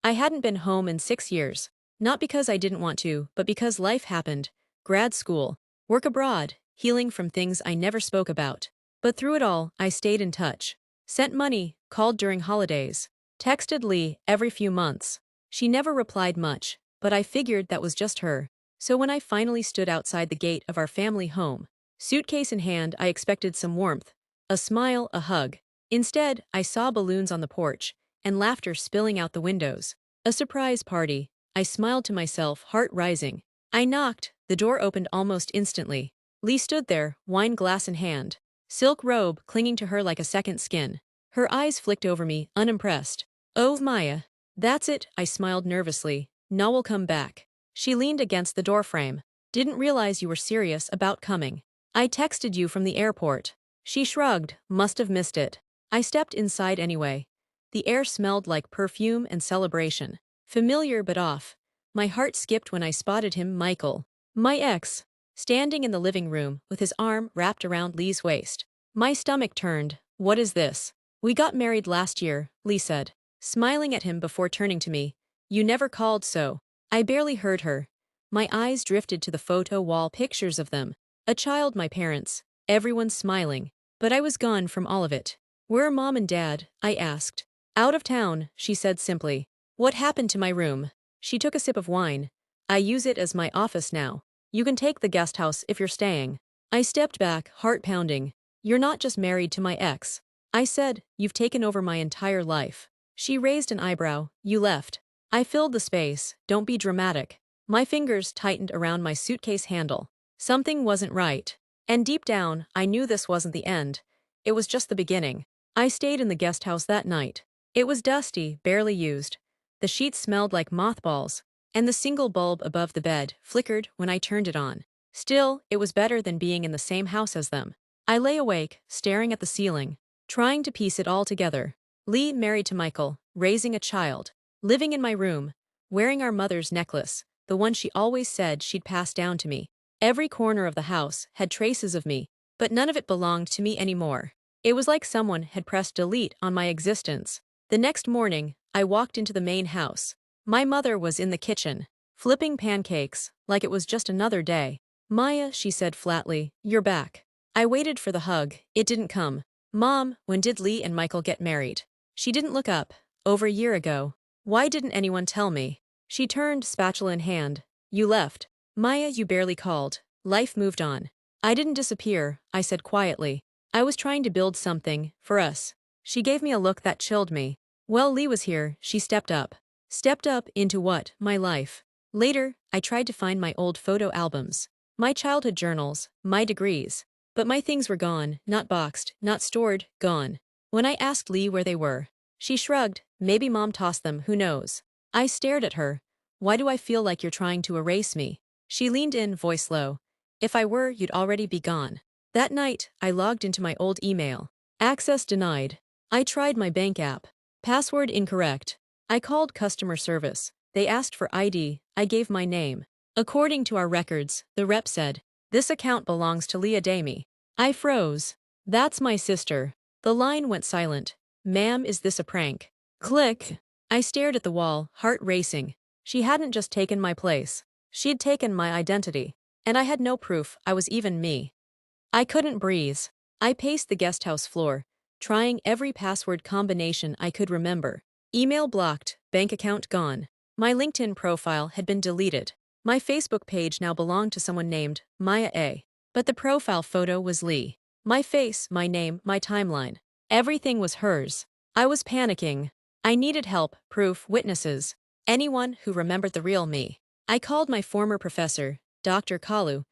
I hadn't been home in 6 years. Not because I didn't want to, but because life happened. Grad school, work abroad, healing from things I never spoke about. But through it all, I stayed in touch. Sent money, called during holidays, texted Lee every few months. She never replied much, but I figured that was just her. So when I finally stood outside the gate of our family home, suitcase in hand, I expected some warmth, a smile, a hug. Instead, I saw balloons on the porch and laughter spilling out the windows. A surprise party. I smiled to myself, heart rising. I knocked. The door opened almost instantly. Lee stood there, wine glass in hand, silk robe clinging to her like a second skin. Her eyes flicked over me, unimpressed. "Oh, Maya." "That's it," I smiled nervously. "Now we'll come back." She leaned against the doorframe. "Didn't realize you were serious about coming. I texted you from the airport." She shrugged. "Must have missed it." I stepped inside anyway. The air smelled like perfume and celebration. Familiar but off. My heart skipped when I spotted him, Michael, my ex, standing in the living room with his arm wrapped around Lee's waist. My stomach turned. "What is this?" "We got married last year," Lee said, smiling at him before turning to me. "You never called, so." I barely heard her. My eyes drifted to the photo wall, pictures of them. A child, my parents, everyone smiling. But I was gone from all of it. "Where are Mom and Dad?" I asked. "Out of town," she said simply. "What happened to my room?" She took a sip of wine. "I use it as my office now. You can take the guest house if you're staying." I stepped back, heart pounding. "You're not just married to my ex," I said. "You've taken over my entire life." She raised an eyebrow. "You left." I filled the space. "Don't be dramatic." My fingers tightened around my suitcase handle. Something wasn't right. And deep down, I knew this wasn't the end. It was just the beginning. I stayed in the guest house that night. It was dusty, barely used. The sheets smelled like mothballs, and the single bulb above the bed flickered when I turned it on. Still, it was better than being in the same house as them. I lay awake, staring at the ceiling, trying to piece it all together. Lee married to Michael, raising a child, living in my room, wearing our mother's necklace, the one she always said she'd pass down to me. Every corner of the house had traces of me, but none of it belonged to me anymore. It was like someone had pressed delete on my existence. The next morning, I walked into the main house. My mother was in the kitchen, flipping pancakes, like it was just another day. "Maya," she said flatly, "you're back." I waited for the hug. It didn't come. "Mom, when did Lee and Michael get married?" She didn't look up. "Over a year ago." "Why didn't anyone tell me?" She turned, spatula in hand. "You left. Maya, you barely called." Life moved on. "I didn't disappear," I said quietly. "I was trying to build something, for us." She gave me a look that chilled me. "Well, Lee was here." She stepped up. Stepped up into what? My life. Later, I tried to find my old photo albums, my childhood journals, my degrees. But my things were gone, not boxed, not stored, gone. When I asked Lee where they were, she shrugged. "Maybe Mom tossed them, who knows?" I stared at her. "Why do I feel like you're trying to erase me?" She leaned in, voice low. "If I were, you'd already be gone." That night, I logged into my old email. Access denied. I tried my bank app. Password incorrect. I called customer service. They asked for ID. I gave my name. "According to our records," the rep said, "this account belongs to Leah Damey." I froze. "That's my sister." The line went silent. "Ma'am, is this a prank?" Click. I stared at the wall, heart racing. She hadn't just taken my place. She'd taken my identity. And I had no proof I was even me. I couldn't breathe. I paced the guesthouse floor, trying every password combination I could remember. Email blocked, bank account gone. My LinkedIn profile had been deleted. My Facebook page now belonged to someone named Maya A. But the profile photo was Lee. My face, my name, my timeline. Everything was hers. I was panicking. I needed help, proof, witnesses. Anyone who remembered the real me. I called my former professor, Dr. Kalu,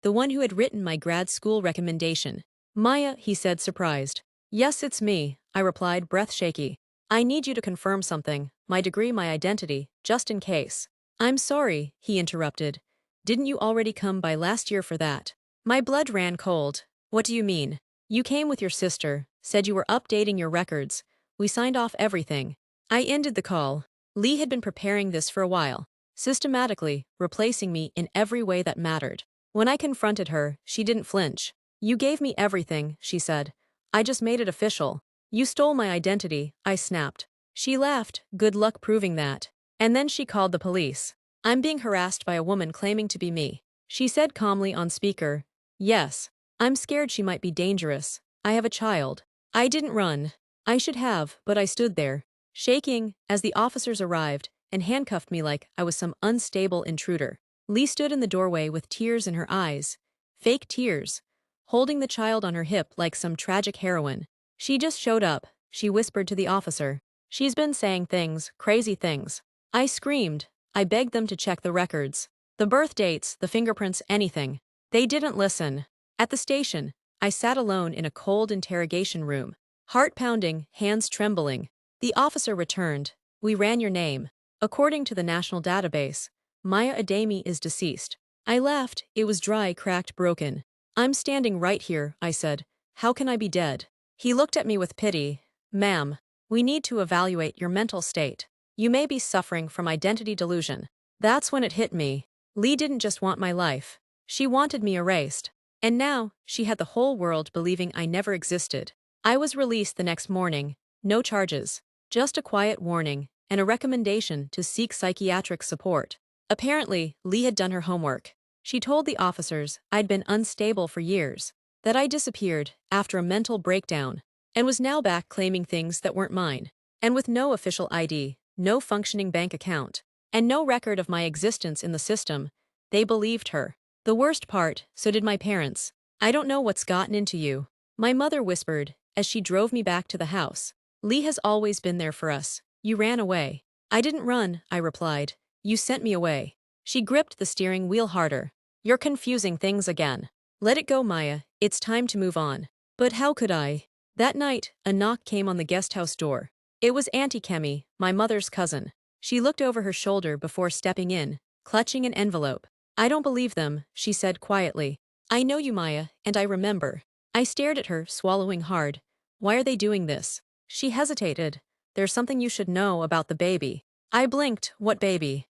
the one who had written my grad school recommendation. "Maya," he said, surprised. "Yes, it's me," I replied, breath shaky. "I need you to confirm something, my degree, my identity, just in case." "I'm sorry," he interrupted. "Didn't you already come by last year for that?" My blood ran cold. "What do you mean?" "You came with your sister, said you were updating your records. We signed off everything." I ended the call. Lee had been preparing this for a while, systematically, replacing me in every way that mattered. When I confronted her, she didn't flinch. "You gave me everything," she said. "I just made it official." "You stole my identity," I snapped. She laughed. "Good luck proving that." And then she called the police. I'm being harassed by a woman claiming to be me. She said calmly on speaker, yes. I'm scared she might be dangerous. I have a child. I didn't run. I should have, but I stood there, shaking, as the officers arrived and handcuffed me like I was some unstable intruder. Lee stood in the doorway with tears in her eyes. Fake tears. Holding the child on her hip like some tragic heroine. She just showed up, she whispered to the officer. She's been saying things, crazy things. I screamed. I begged them to check the records. The birth dates, the fingerprints, anything. They didn't listen. At the station, I sat alone in a cold interrogation room. Heart pounding, hands trembling. The officer returned. We ran your name. According to the national database, Maya Ademi is deceased. I laughed. It was dry, cracked, broken. I'm standing right here, I said. How can I be dead? He looked at me with pity. Ma'am, we need to evaluate your mental state. You may be suffering from identity delusion. That's when it hit me. Lee didn't just want my life. She wanted me erased. And now, she had the whole world believing I never existed. I was released the next morning. No charges. Just a quiet warning and a recommendation to seek psychiatric support. Apparently, Lee had done her homework. She told the officers I'd been unstable for years, that I disappeared after a mental breakdown, and was now back claiming things that weren't mine. And with no official ID, no functioning bank account, and no record of my existence in the system, they believed her. The worst part, so did my parents. I don't know what's gotten into you, my mother whispered as she drove me back to the house. Lee has always been there for us. You ran away. I didn't run, I replied. You sent me away. She gripped the steering wheel harder. You're confusing things again. Let it go, Maya. It's time to move on. But how could I? That night, a knock came on the guest house door. It was Auntie Kemi, my mother's cousin. She looked over her shoulder before stepping in, clutching an envelope. I don't believe them, she said quietly. I know you, Maya, and I remember. I stared at her, swallowing hard. Why are they doing this? She hesitated. There's something you should know about the baby. I blinked. What baby?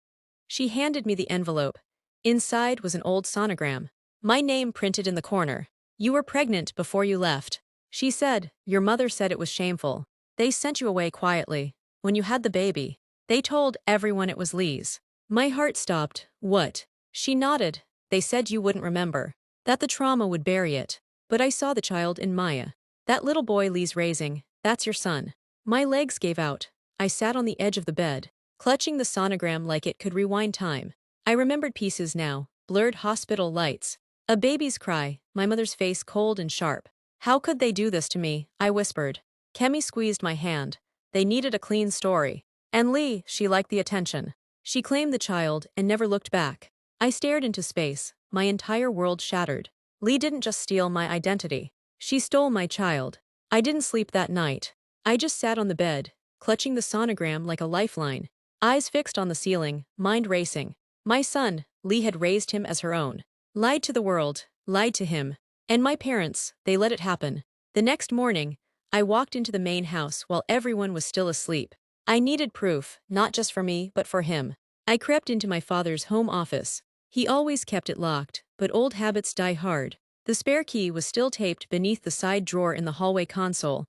She handed me the envelope. Inside was an old sonogram. My name printed in the corner. You were pregnant before you left. She said, your mother said it was shameful. They sent you away quietly. When you had the baby, they told everyone it was Lee's. My heart stopped. What? She nodded. They said you wouldn't remember. That the trauma would bury it. But I saw the child in Maya. That little boy Lee's raising, that's your son. My legs gave out. I sat on the edge of the bed, clutching the sonogram like it could rewind time. I remembered pieces now, blurred hospital lights. A baby's cry, my mother's face cold and sharp. How could they do this to me? I whispered. Kemi squeezed my hand. They needed a clean story. And Lee, she liked the attention. She claimed the child and never looked back. I stared into space, my entire world shattered. Lee didn't just steal my identity. She stole my child. I didn't sleep that night. I just sat on the bed, clutching the sonogram like a lifeline. Eyes fixed on the ceiling, mind racing. My son, Lee had raised him as her own. Lied to the world, lied to him. And my parents, they let it happen. The next morning, I walked into the main house while everyone was still asleep. I needed proof, not just for me, but for him. I crept into my father's home office. He always kept it locked, but old habits die hard. The spare key was still taped beneath the side drawer in the hallway console.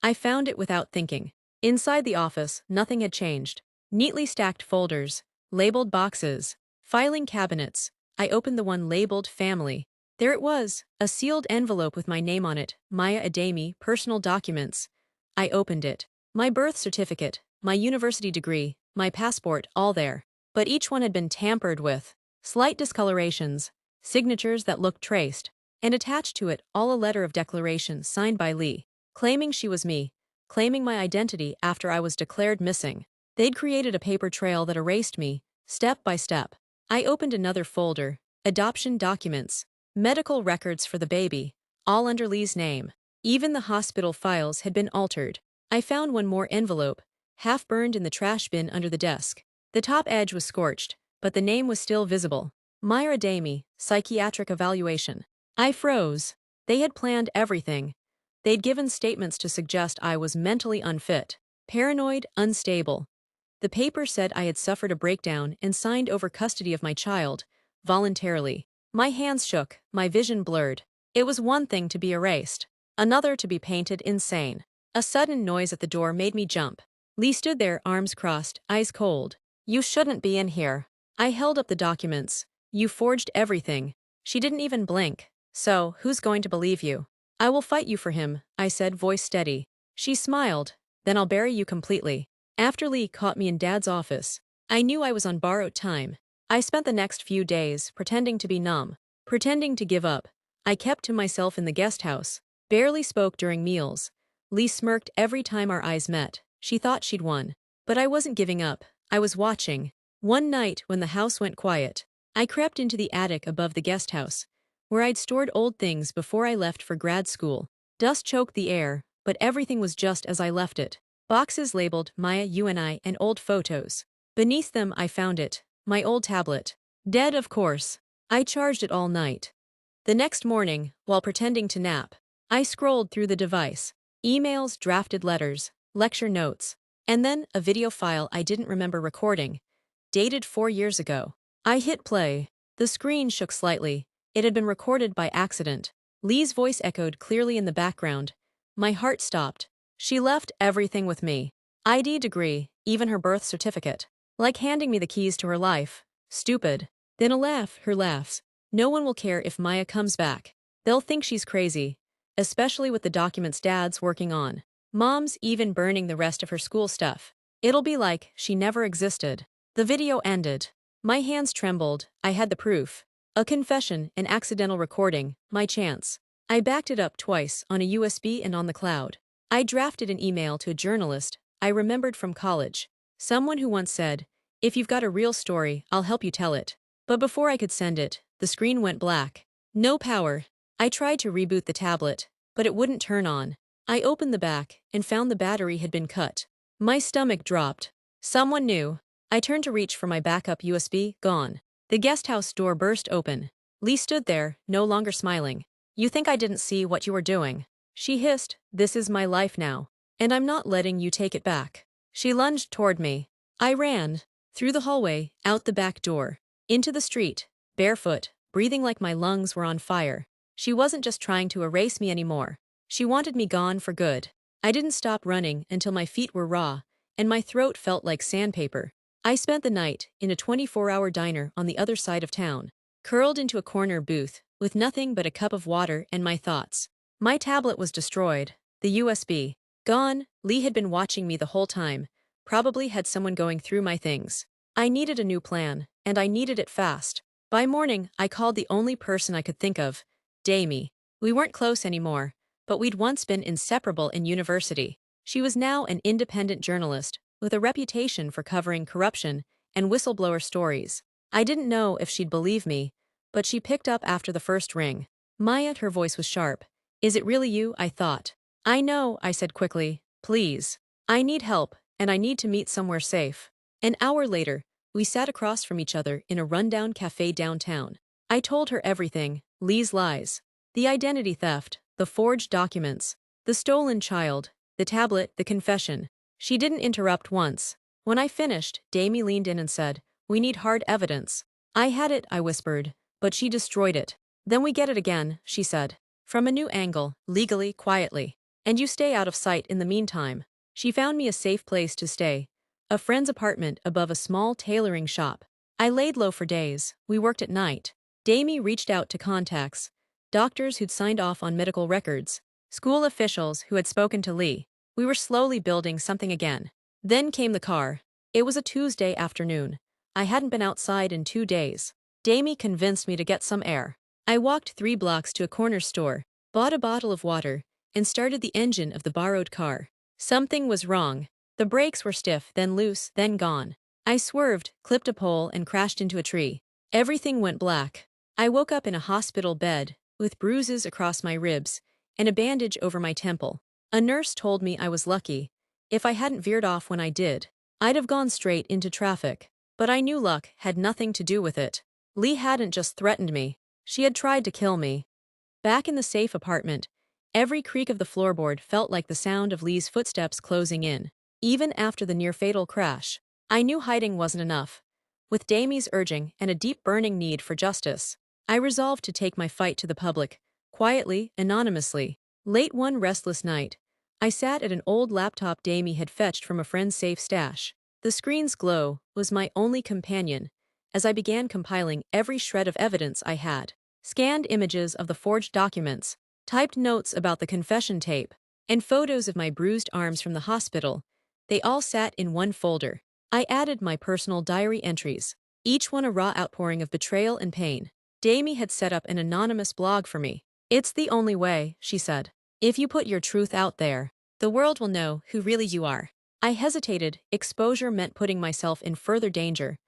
I found it without thinking. Inside the office, nothing had changed. Neatly stacked folders, labeled boxes, filing cabinets. I opened the one labeled Family. There it was, a sealed envelope with my name on it, Maya Ademi, personal documents. I opened it. My birth certificate, my university degree, my passport, all there. But each one had been tampered with. Slight discolorations, signatures that looked traced, and attached to it all a letter of declaration signed by Lee, claiming she was me, claiming my identity after I was declared missing. They'd created a paper trail that erased me, step by step. I opened another folder, adoption documents, medical records for the baby, all under Lee's name. Even the hospital files had been altered. I found one more envelope, half burned in the trash bin under the desk. The top edge was scorched, but the name was still visible. Maya Ademi, psychiatric evaluation. I froze. They had planned everything. They'd given statements to suggest I was mentally unfit, paranoid, unstable. The paper said I had suffered a breakdown and signed over custody of my child, voluntarily. My hands shook, my vision blurred. It was one thing to be erased, another to be painted insane. A sudden noise at the door made me jump. Lee stood there, arms crossed, eyes cold. You shouldn't be in here. I held up the documents. You forged everything. She didn't even blink. So, who's going to believe you? I will fight you for him, I said, voice steady. She smiled. Then I'll bury you completely. After Lee caught me in Dad's office, I knew I was on borrowed time. I spent the next few days pretending to be numb, pretending to give up. I kept to myself in the guest house, barely spoke during meals. Lee smirked every time our eyes met. She thought she'd won. But I wasn't giving up. I was watching. One night, when the house went quiet, I crept into the attic above the guest house, where I'd stored old things before I left for grad school. Dust choked the air, but everything was just as I left it. Boxes labeled Maya, you and I, and old photos. Beneath them I found it, my old tablet. Dead, of course. I charged it all night. The next morning, while pretending to nap, I scrolled through the device. Emails, drafted letters, lecture notes, and then a video file I didn't remember recording, dated 4 years ago. I hit play. The screen shook slightly. It had been recorded by accident. Lee's voice echoed clearly in the background. My heart stopped. She left everything with me. ID, degree, even her birth certificate. Like handing me the keys to her life. Stupid. Then a laugh, her laughs. No one will care if Maya comes back. They'll think she's crazy. Especially with the documents Dad's working on. Mom's even burning the rest of her school stuff. It'll be like she never existed. The video ended. My hands trembled. I had the proof. A confession, an accidental recording, my chance. I backed it up twice, on a USB and on the cloud. I drafted an email to a journalist I remembered from college. Someone who once said, "If you've got a real story, I'll help you tell it." But before I could send it, the screen went black. No power. I tried to reboot the tablet, but it wouldn't turn on. I opened the back and found the battery had been cut. My stomach dropped. Someone knew. I turned to reach for my backup USB, gone. The guesthouse door burst open. Lee stood there, no longer smiling. You think I didn't see what you were doing? She hissed, this is my life now. And I'm not letting you take it back. She lunged toward me. I ran. Through the hallway, out the back door. Into the street, barefoot, breathing like my lungs were on fire. She wasn't just trying to erase me anymore. She wanted me gone for good. I didn't stop running until my feet were raw, and my throat felt like sandpaper. I spent the night in a 24-hour diner on the other side of town, curled into a corner booth, with nothing but a cup of water and my thoughts. My tablet was destroyed. The USB. Gone. Lee had been watching me the whole time. Probably had someone going through my things. I needed a new plan, and I needed it fast. By morning, I called the only person I could think of, Damie. We weren't close anymore, but we'd once been inseparable in university. She was now an independent journalist, with a reputation for covering corruption and whistleblower stories. I didn't know if she'd believe me, but she picked up after the first ring. Maya, her voice was sharp. Is it really you? I thought. I know, I said quickly. Please. I need help, and I need to meet somewhere safe. An hour later, we sat across from each other in a rundown cafe downtown. I told her everything, Lee's lies, the identity theft, the forged documents, the stolen child, the tablet, the confession. She didn't interrupt once. When I finished, Damie leaned in and said, we need hard evidence. I had it, I whispered, but she destroyed it. Then we get it again, she said. From a new angle, legally, quietly. And you stay out of sight in the meantime. She found me a safe place to stay. A friend's apartment above a small tailoring shop. I laid low for days. We worked at night. Damie reached out to contacts. Doctors who'd signed off on medical records. School officials who had spoken to Lee. We were slowly building something again. Then came the car. It was a Tuesday afternoon. I hadn't been outside in 2 days. Damie convinced me to get some air. I walked 3 blocks to a corner store, bought a bottle of water, and started the engine of the borrowed car. Something was wrong. The brakes were stiff, then loose, then gone. I swerved, clipped a pole, and crashed into a tree. Everything went black. I woke up in a hospital bed, with bruises across my ribs, and a bandage over my temple. A nurse told me I was lucky. If I hadn't veered off when I did, I'd have gone straight into traffic. But I knew luck had nothing to do with it. Lee hadn't just threatened me. She had tried to kill me. Back in the safe apartment, every creak of the floorboard felt like the sound of Lee's footsteps closing in. Even after the near-fatal crash, I knew hiding wasn't enough. With Damie's urging and a deep burning need for justice, I resolved to take my fight to the public, quietly, anonymously. Late one restless night, I sat at an old laptop Damie had fetched from a friend's safe stash. The screen's glow was my only companion as I began compiling every shred of evidence I had. Scanned images of the forged documents, typed notes about the confession tape, and photos of my bruised arms from the hospital. They all sat in one folder. I added my personal diary entries, each one a raw outpouring of betrayal and pain. Damie had set up an anonymous blog for me. "It's the only way," she said. "If you put your truth out there, the world will know who really you are." I hesitated. Exposure meant putting myself in further danger,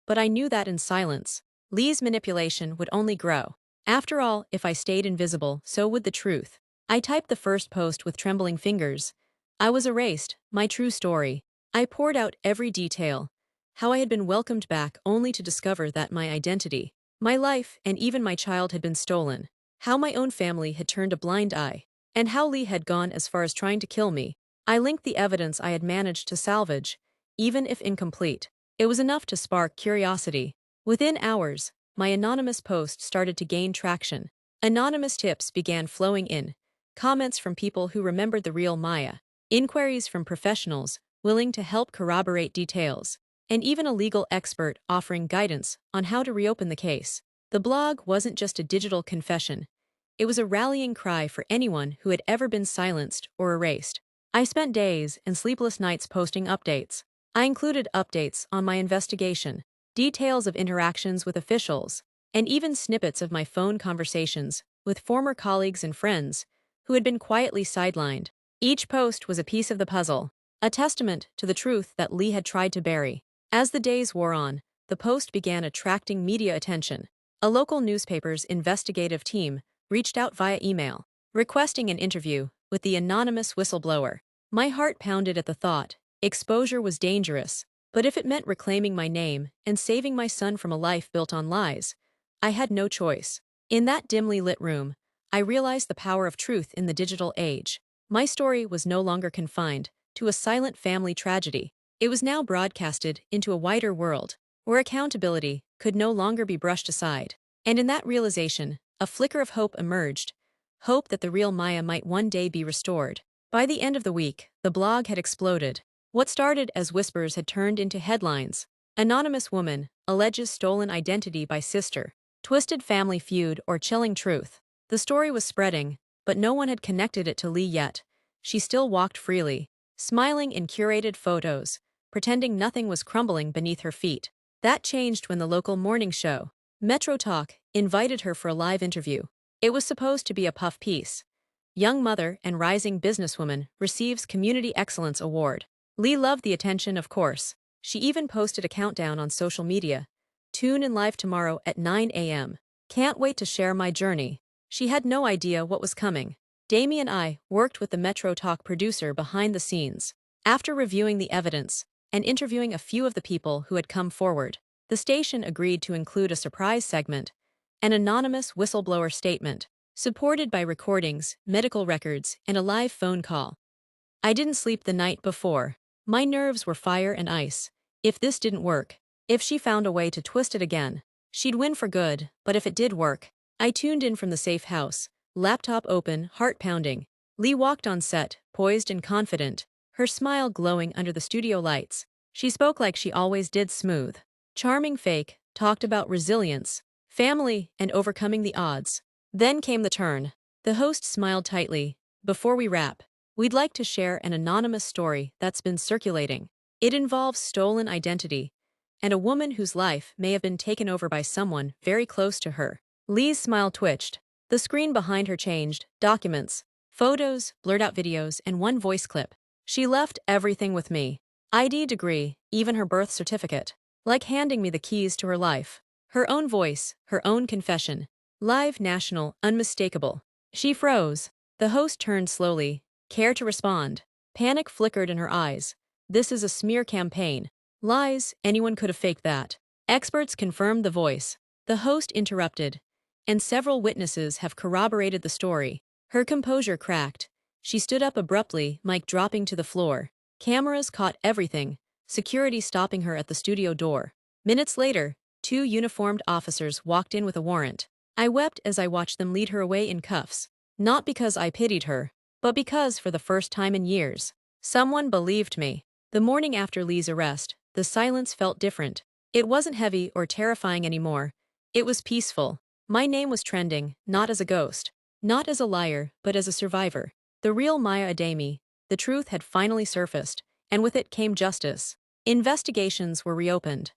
but I knew that in silence, Lee's manipulation would only grow. After all, if I stayed invisible, so would the truth. I typed the first post with trembling fingers. I was erased, my true story. I poured out every detail, how I had been welcomed back only to discover that my identity, my life, and even my child had been stolen, how my own family had turned a blind eye, and how Lee had gone as far as trying to kill me. I linked the evidence I had managed to salvage, even if incomplete. It was enough to spark curiosity. Within hours, my anonymous post started to gain traction. Anonymous tips began flowing in, comments from people who remembered the real Maya, inquiries from professionals willing to help corroborate details, and even a legal expert offering guidance on how to reopen the case. The blog wasn't just a digital confession. It was a rallying cry for anyone who had ever been silenced or erased. I spent days and sleepless nights posting updates. I included updates on my investigation, details of interactions with officials, and even snippets of my phone conversations with former colleagues and friends who had been quietly sidelined. Each post was a piece of the puzzle, a testament to the truth that Lee had tried to bury. As the days wore on, the post began attracting media attention. A local newspaper's investigative team reached out via email, requesting an interview with the anonymous whistleblower. My heart pounded at the thought. Exposure was dangerous, but if it meant reclaiming my name and saving my son from a life built on lies, I had no choice. In that dimly lit room, I realized the power of truth in the digital age. My story was no longer confined to a silent family tragedy. It was now broadcasted into a wider world, where accountability could no longer be brushed aside. And in that realization, a flicker of hope emerged, hope that the real Maya might one day be restored. By the end of the week, the blog had exploded. What started as whispers had turned into headlines. Anonymous woman alleges stolen identity by sister. Twisted family feud or chilling truth. The story was spreading, but no one had connected it to Lee yet. She still walked freely, smiling in curated photos, pretending nothing was crumbling beneath her feet. That changed when the local morning show, Metro Talk, invited her for a live interview. It was supposed to be a puff piece. Young mother and rising businesswoman receives Community Excellence Award. Lee loved the attention, of course. She even posted a countdown on social media. Tune in live tomorrow at 9 a.m. Can't wait to share my journey. She had no idea what was coming. Damie and I worked with the Metro Talk producer behind the scenes. After reviewing the evidence and interviewing a few of the people who had come forward, the station agreed to include a surprise segment, an anonymous whistleblower statement, supported by recordings, medical records, and a live phone call. I didn't sleep the night before. My nerves were fire and ice. If this didn't work, if she found a way to twist it again, she'd win for good, but if it did work, I tuned in from the safe house, laptop open, heart pounding. Lee walked on set, poised and confident, her smile glowing under the studio lights. She spoke like she always did, smooth, charming, fake, talked about resilience, family, and overcoming the odds. Then came the turn. The host smiled tightly. "Before we wrap, we'd like to share an anonymous story that's been circulating. It involves stolen identity and a woman whose life may have been taken over by someone very close to her." Lee's smile twitched. The screen behind her changed. Documents, photos, blurred out videos, and one voice clip. She left everything with me. ID, degree, even her birth certificate. Like handing me the keys to her life. Her own voice, her own confession. Live, national, unmistakable. She froze. The host turned slowly. Care to respond? Panic flickered in her eyes. "This is a smear campaign. Lies, anyone could have faked that." Experts confirmed the voice. The host interrupted. "And several witnesses have corroborated the story." Her composure cracked. She stood up abruptly, mic dropping to the floor. Cameras caught everything, security stopping her at the studio door. Minutes later, 2 uniformed officers walked in with a warrant. I wept as I watched them lead her away in cuffs. Not because I pitied her, but because, for the first time in years, someone believed me. The morning after Lee's arrest, the silence felt different. It wasn't heavy or terrifying anymore. It was peaceful. My name was trending, not as a ghost, not as a liar, but as a survivor. The real Maya Ademi. The truth had finally surfaced, and with it came justice. Investigations were reopened.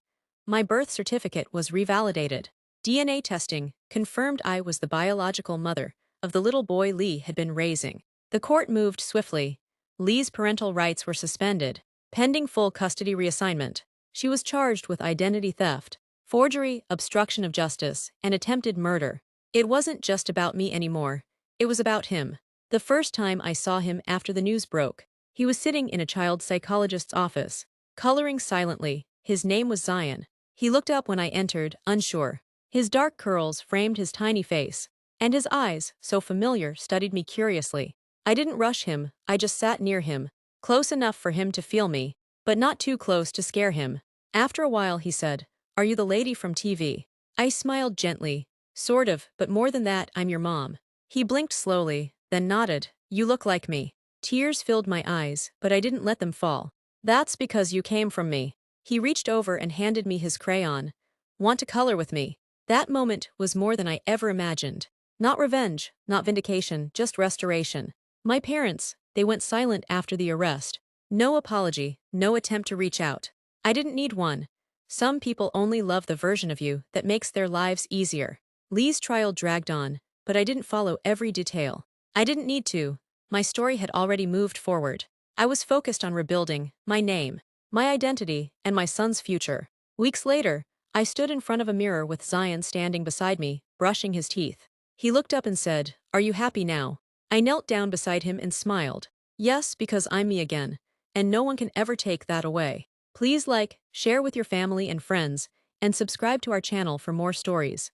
My birth certificate was revalidated. DNA testing confirmed I was the biological mother of the little boy Lee had been raising. The court moved swiftly. Lee's parental rights were suspended, pending full custody reassignment. She was charged with identity theft, forgery, obstruction of justice, and attempted murder. It wasn't just about me anymore. It was about him. The first time I saw him after the news broke, he was sitting in a child psychologist's office, coloring silently. His name was Zion. He looked up when I entered, unsure. His dark curls framed his tiny face, and his eyes, so familiar, studied me curiously. I didn't rush him, I just sat near him, close enough for him to feel me, but not too close to scare him. After a while he said, "Are you the lady from TV?" I smiled gently. "Sort of, but more than that, I'm your mom." He blinked slowly, then nodded. "You look like me." Tears filled my eyes, but I didn't let them fall. "That's because you came from me." He reached over and handed me his crayon. "Want to color with me?" That moment was more than I ever imagined. Not revenge, not vindication, just restoration. My parents, they went silent after the arrest. No apology, no attempt to reach out. I didn't need one. Some people only love the version of you that makes their lives easier. Lee's trial dragged on, but I didn't follow every detail. I didn't need to. My story had already moved forward. I was focused on rebuilding my name, my identity, and my son's future. Weeks later, I stood in front of a mirror with Zion standing beside me, brushing his teeth. He looked up and said, "Are you happy now?" I knelt down beside him and smiled. Yes, because I'm me again, and no one can ever take that away. Please like, share with your family and friends, and subscribe to our channel for more stories.